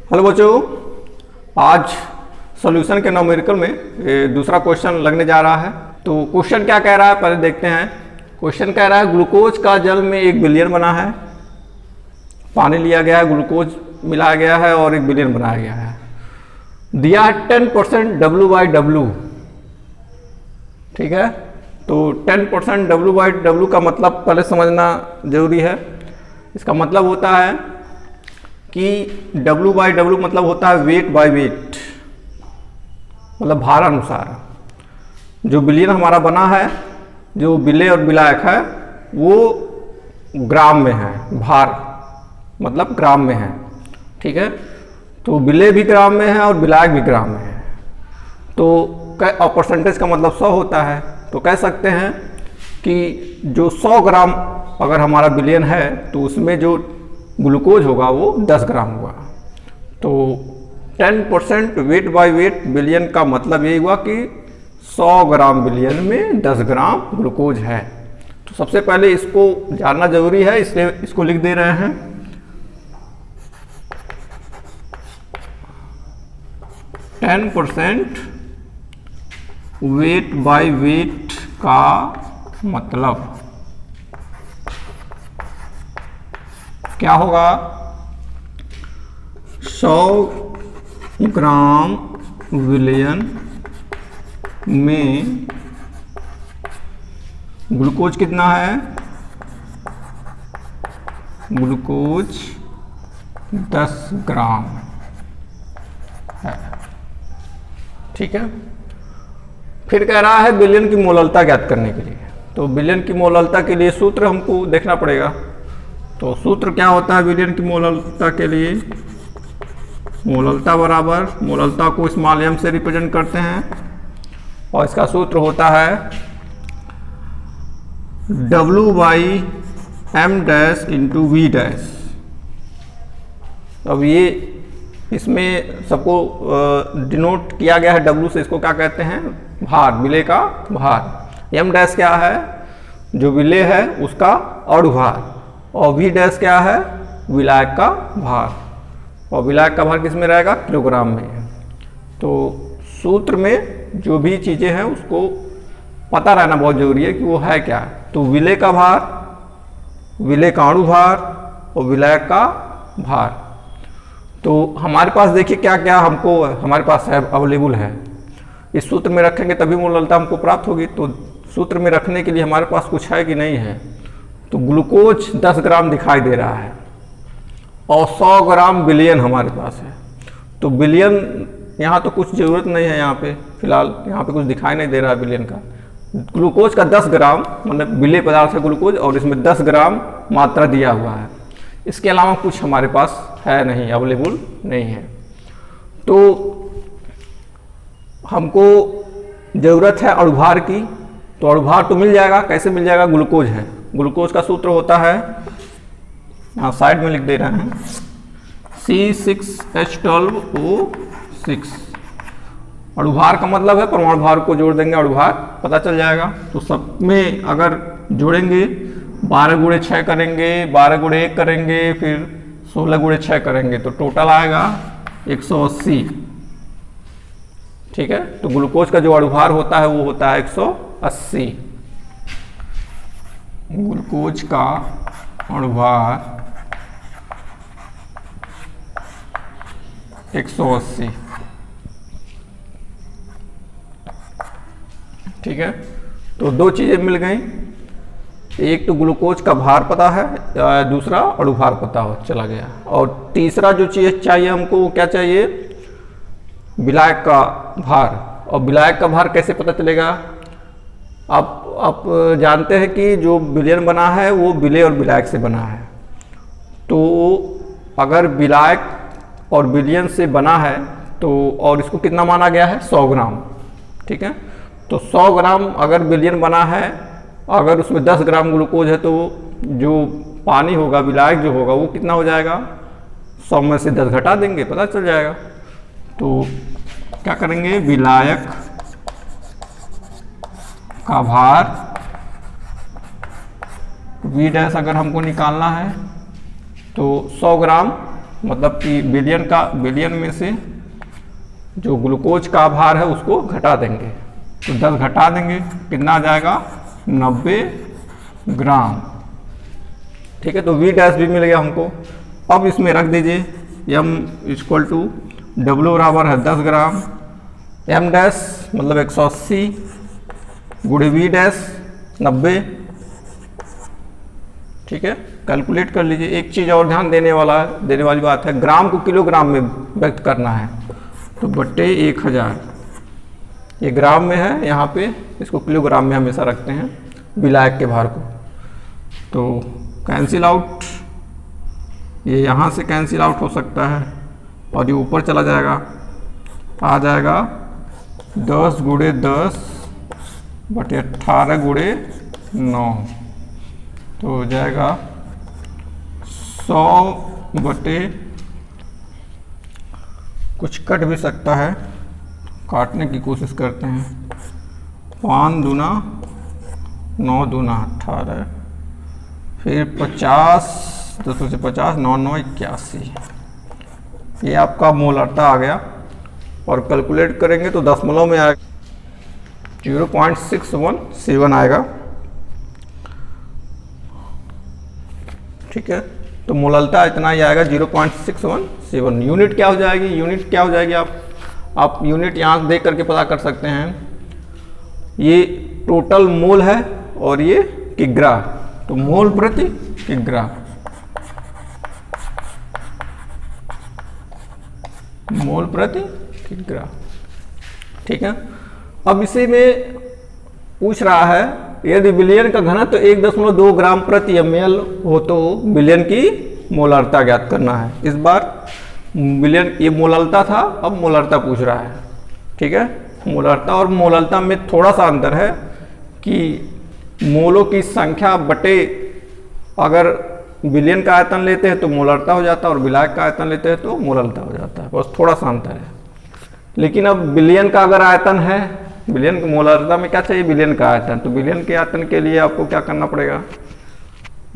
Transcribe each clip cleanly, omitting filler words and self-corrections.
Hello बच्चों, आज solution के न्यूमेरिकल में दूसरा क्वेश्चन लगने जा रहा है। तो क्वेश्चन क्या कह रहा है पहले देखते हैं। क्वेश्चन कह रहा है ग्लूकोज का जल में 1 बिलियन बना है। पानी लिया गया है, ग्लूकोज मिलाया गया है और 1 बिलियन बनाया गया है। दिया है 10% W/W। ठीक है, तो 10% W/W का मतलब पहले समझना जरूरी है। इसका मतलब होता है कि W/W मतलब होता है वेट बाय वेट, मतलब भार अनुसार। जो बिलियन हमारा बना है, जो विलेय और विलायक है, वो ग्राम में है। भार मतलब ग्राम में है। ठीक है, तो विलेय भी ग्राम में है और विलायक भी ग्राम में है। तो और परसेंटेज का मतलब 100 होता है। तो कह सकते हैं कि जो 100 ग्राम अगर हमारा बिलियन है तो उसमें जो ग्लूकोज होगा वो 10 ग्राम होगा। तो 10% वेट बाय वेट बिलियन का मतलब ये हुआ कि 100 ग्राम बिलियन में 10 ग्राम ग्लूकोज है। तो सबसे पहले इसको जानना जरूरी है, इसलिए इसको लिख दे रहे हैं। %, वेट बाय वेट का मतलब क्या होगा? 100 ग्राम विलियन में ग्लूकोज कितना है? ग्लूकोज 10 ग्राम है। ठीक है, फिर कह रहा है बिलियन की मोललता ज्ञात करने के लिए। तो बिलियन की मोललता के लिए सूत्र हमको देखना पड़ेगा। तो सूत्र क्या होता है बिलियन की मोललता के लिए? मोललता बराबर, मोललता को स्मॉल m से रिप्रेजेंट करते हैं और इसका सूत्र होता है W/m' × V'। अब ये इसमें सबको डिनोट किया गया है W से। इसको क्या कहते हैं? भार, विलेय का भार। m' क्या है? जो विलेय है उसका अणुभार। और V' क्या है? विलायक का भार। और विलायक का भार किस में रहेगा? किलोग्राम में। तो सूत्र में जो भी चीज़ें हैं उसको पता रहना बहुत जरूरी है कि वो है क्या। तो विलेय का भार, विलेय का अणुभार और विलायक का भार। तो हमारे पास देखिए क्या क्या हमको हमारे पास है, अवेलेबल है। इस सूत्र में रखेंगे तभी मोललता हमको प्राप्त होगी। तो सूत्र में रखने के लिए हमारे पास कुछ है कि नहीं है? तो ग्लूकोज 10 ग्राम दिखाई दे रहा है और 100 ग्राम बिलियन हमारे पास है। तो बिलियन यहाँ तो कुछ ज़रूरत नहीं है, यहाँ पे फिलहाल यहाँ पे कुछ दिखाई नहीं दे रहा है बिलियन का। ग्लूकोज का 10 ग्राम मतलब विलेय पदार्थ है ग्लूकोज, और इसमें 10 ग्राम मात्रा दिया हुआ है। इसके अलावा कुछ हमारे पास है नहीं, अवेलेबल नहीं है। तो हमको ज़रूरत है अणुभार की। तो अणुभार तो मिल जाएगा, कैसे मिल जाएगा? ग्लूकोज है। ग्लूकोज का सूत्र होता है, यहाँ साइड में लिख दे रहे हैं, C6H12O6। अणुभार का मतलब है परमाणु भार को जोड़ देंगे, अणुभार पता चल जाएगा। तो सब में अगर जोड़ेंगे 12 × 6 करेंगे, 12 × 1 करेंगे, फिर 16 × 6 करेंगे, तो टोटल आएगा 180। ठीक है, तो ग्लूकोज का जो अणुभार होता है वो होता है 180। ग्लूकोज का अणुभार 180। ठीक है, तो दो चीजें मिल गई। एक तो ग्लूकोज का भार पता है, दूसरा अणुभार पता हो चला गया। और तीसरा जो चीज चाहिए हमको, वो क्या चाहिए? विलायक का भार। और विलायक का भार कैसे पता चलेगा? आप जानते हैं कि जो बिलियन बना है वो विलेय और विलायक से बना है। तो अगर विलायक और बिलियन से बना है तो, और इसको कितना माना गया है? 100 ग्राम। ठीक है, तो 100 ग्राम अगर बिलियन बना है, अगर उसमें 10 ग्राम ग्लूकोज है, तो जो पानी होगा, विलायक जो होगा, वो कितना हो जाएगा? 100 में से 10 घटा देंगे, पता चल जाएगा। तो क्या करेंगे? विलायक का भार V' अगर हमको निकालना है तो 100 ग्राम मतलब कि बिलियन में से जो ग्लूकोज का भार है उसको घटा देंगे, तो 10 घटा देंगे, कितना आ जाएगा 90 ग्राम। ठीक है, तो V डैश भी मिल गया हमको। अब इसमें रख दीजिए m इक्वल टू W बराबर है 10 ग्राम, m डैश मतलब 180 गुणे V डैश 90। ठीक है, कैलकुलेट कर लीजिए। एक चीज़ और ध्यान देने वाली बात है, ग्राम को किलोग्राम में व्यक्त करना है, तो बट्टे 1000, ये ग्राम में है, यहाँ पे इसको किलोग्राम में हमेशा रखते हैं विलायक के भार को। तो कैंसिल आउट, ये यहाँ से कैंसिल आउट हो सकता है और ये ऊपर चला जाएगा, आ जाएगा 10 गुणे 10 बटे 18 गुणे 9, तो हो जाएगा 100 बटे, कुछ कट भी सकता है, काटने की कोशिश करते हैं। 5 दूना 9 दूना 18, फिर 50, 10 से 50, 9 9 81, ये आपका मोलरता आ गया। और कैलकुलेट करेंगे तो दशमलव में आएगा 0.617 आएगा। ठीक है, तो मोलरता इतना ही आएगा 0.617। यूनिट क्या हो जाएगी, यूनिट क्या हो जाएगी, आप यूनिट यहाँ देख करके पता कर सकते हैं। ये टोटल मोल है और ये किग्रा, तो मोल प्रति किग्रा, मोल प्रति किग्रा। ठीक है, अब इसी में पूछ रहा है यदि विलयन का घनत्व 1.2 ग्राम प्रति ml हो तो विलयन की मोलरता ज्ञात करना है। इस बार विलयन, ये मोलरता था, अब मोलरता पूछ रहा है। ठीक है, मोलरता और मोलरता में थोड़ा सा अंतर है कि मोलों की संख्या बटे, अगर विलयन का आयतन लेते हैं तो मोलरता हो जाता है और विलायक का आयतन लेते हैं तो मोलरता हो जाता है, बस थोड़ा सा अंतर है। लेकिन अब विलयन का अगर आयतन है, विलयन मोलरता में क्या चाहिए, विलयन का आयतन, तो विलयन के आयतन के लिए आपको क्या करना पड़ेगा,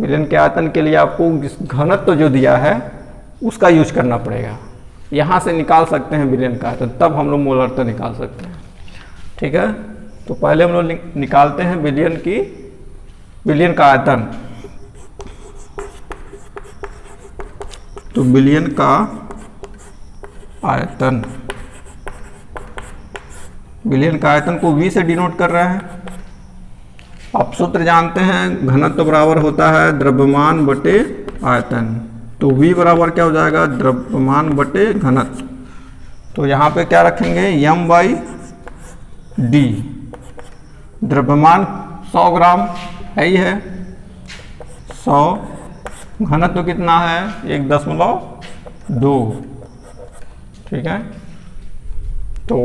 विलयन के आयतन के लिए आपको घनत्व जो दिया है उसका यूज करना पड़ेगा। यहाँ से निकाल सकते हैं विलयन का आयतन, तब हम लोग मोलरता निकाल सकते हैं। ठीक है, तो पहले हम लोग निकालते हैं विलयन का आयतन। तो विलयन का आयतन, विलयन का आयतन को V से डिनोट कर रहे हैं। आप सूत्र जानते हैं, घनत्व बराबर होता है द्रव्यमान बटे आयतन, तो V बराबर क्या हो जाएगा, द्रव्यमान बटे घनत्व। तो यहाँ पे क्या रखेंगे, m/d, द्रव्यमान 100 ग्राम है ही है, 100, घनत्व कितना है 1.2। ठीक है, तो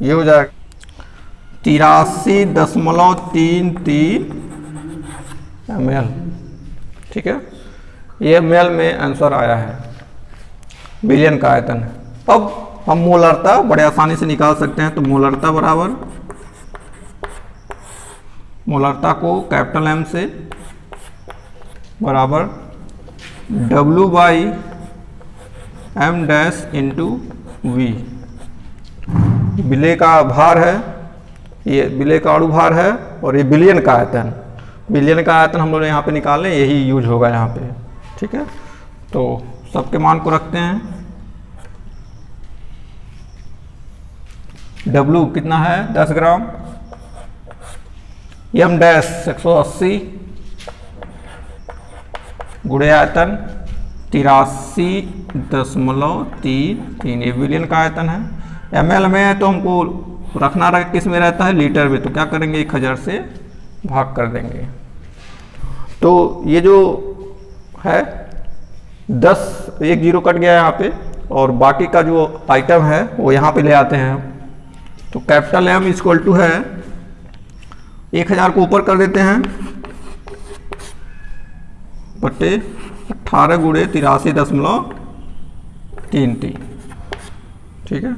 ये हो जाएगा 83.33 ml। ठीक है, ये ml में आंसर आया है, विलयन का आयतन है। अब हम मोलरता बड़े आसानी से निकाल सकते हैं। तो मोलरता बराबर, मोलरता को कैपिटल M से बराबर W/m डैश इंटू V। विलेय का भार है, ये विलेय का अणु भार है, और ये विलयन का आयतन, विलयन का आयतन हम लोग यहाँ पे निकालें, यही यूज होगा यहाँ पे। ठीक है, तो सबके मान को रखते हैं। W कितना है 10 ग्राम, m डैश 180 गुणे आयतन 83.33, ये विलयन का आयतन है। ml में है तो हमको रखना किस में रहता है, लीटर में, तो क्या करेंगे 1000 से भाग कर देंगे। तो ये जो है 10, एक जीरो कट गया यहाँ पे, और बाकी का जो आइटम है वो यहाँ पे ले आते हैं। तो कैपिटल M इक्वल टू है 1000 को ऊपर कर देते हैं बटे 18 गुणे 83.33। ठीक है,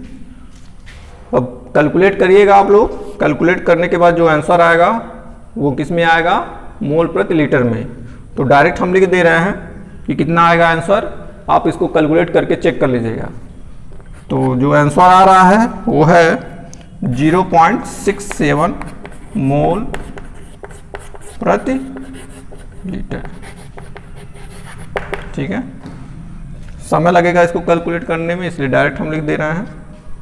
अब कैलकुलेट करिएगा आप लोग। कैलकुलेट करने के बाद जो आंसर आएगा वो किस में आएगा, मोल प्रति लीटर में। तो डायरेक्ट हम लिख दे रहे हैं कि कितना आएगा आंसर, आप इसको कैलकुलेट करके चेक कर लीजिएगा। तो जो आंसर आ रहा है वो है 0.67 मोल प्रति लीटर। ठीक है, समय लगेगा इसको कैलकुलेट करने में, इसलिए डायरेक्ट हम लिख दे रहे हैं,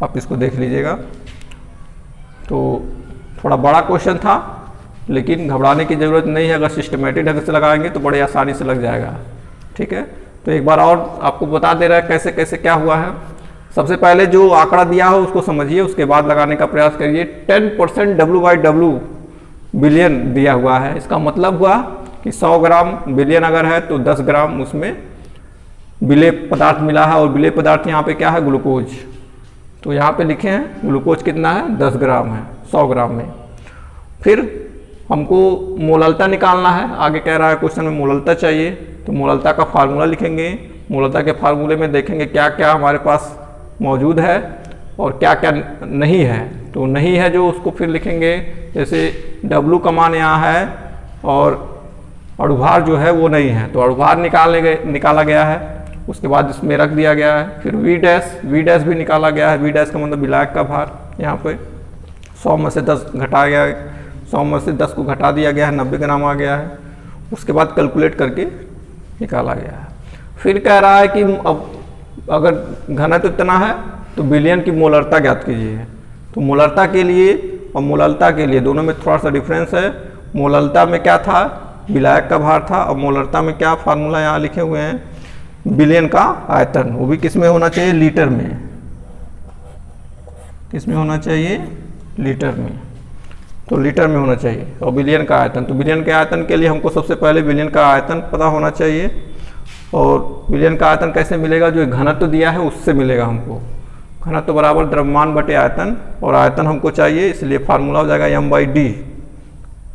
आप इसको देख लीजिएगा। तो थोड़ा बड़ा क्वेश्चन था, लेकिन घबराने की ज़रूरत नहीं है, अगर सिस्टमेटिक ढंग से लगाएंगे तो बड़े आसानी से लग जाएगा। ठीक है, तो एक बार और आपको बता दे रहा है कैसे कैसे क्या हुआ है। सबसे पहले जो आंकड़ा दिया हो उसको समझिए, उसके बाद लगाने का प्रयास करिए। 10% W/W बिलियन दिया हुआ है, इसका मतलब हुआ कि 100 ग्राम बिलियन अगर है तो 10 ग्राम उसमें विलेय पदार्थ मिला है, और विलेय पदार्थ यहाँ पे क्या है, ग्लूकोज। तो यहाँ पे लिखे हैं ग्लूकोज कितना है, 10 ग्राम है 100 ग्राम में। फिर हमको मोललता निकालना है, आगे कह रहा है क्वेश्चन में मोललता चाहिए, तो मोललता का फार्मूला लिखेंगे। मोललता के फार्मूले में देखेंगे क्या क्या हमारे पास मौजूद है और क्या क्या नहीं है। तो नहीं है जो उसको फिर लिखेंगे, जैसे W का मान यहाँ है और अणुभार जो है वो नहीं है, तो अणुभार निकाला गया है, उसके बाद इसमें रख दिया गया है। फिर V डैश भी निकाला गया है, V डैश का मतलब विलायक का भार, यहाँ पे 100 में से 10 घटा गया है, 100 में से 10 को घटा दिया गया है, 90 ग्राम आ गया है। उसके बाद कैलकुलेट करके निकाला गया है। फिर कह रहा है कि अब अगर घनत्व इतना है तो बिलियन की मोलरता ज्ञात कीजिए। तो मोलरता के लिए और मोललता के लिए दोनों में थोड़ा सा डिफरेंस है। मोललता में क्या था, विलायक का भार था, और मोलरता में क्या फार्मूला यहाँ लिखे हुए हैं, बिलियन का आयतन, वो भी किस में होना चाहिए, लीटर में। किस में होना चाहिए, लीटर में। तो लीटर में होना चाहिए। और बिलियन का आयतन, तो बिलियन के आयतन के लिए हमको सबसे पहले बिलियन का आयतन पता होना चाहिए। और बिलियन का आयतन कैसे मिलेगा, जो घनत्व दिया है उससे मिलेगा हमको। घनत्व बराबर द्रव्यमान बटे आयतन, और आयतन हमको चाहिए, इसलिए फार्मूला हो जाएगा m/d,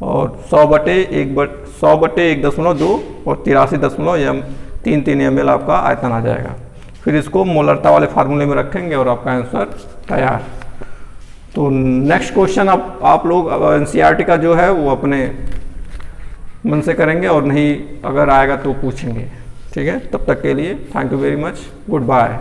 और 100 बटे 1.2 और 83.33 ml आपका आयतन आ जाएगा। फिर इसको मोलरता वाले फार्मूले में रखेंगे और आपका आंसर तैयार। तो नेक्स्ट क्वेश्चन आप लोग NCERT का जो है वो अपने मन से करेंगे, और नहीं अगर आएगा तो पूछेंगे। ठीक है, तब तक के लिए thank you very much, good bye.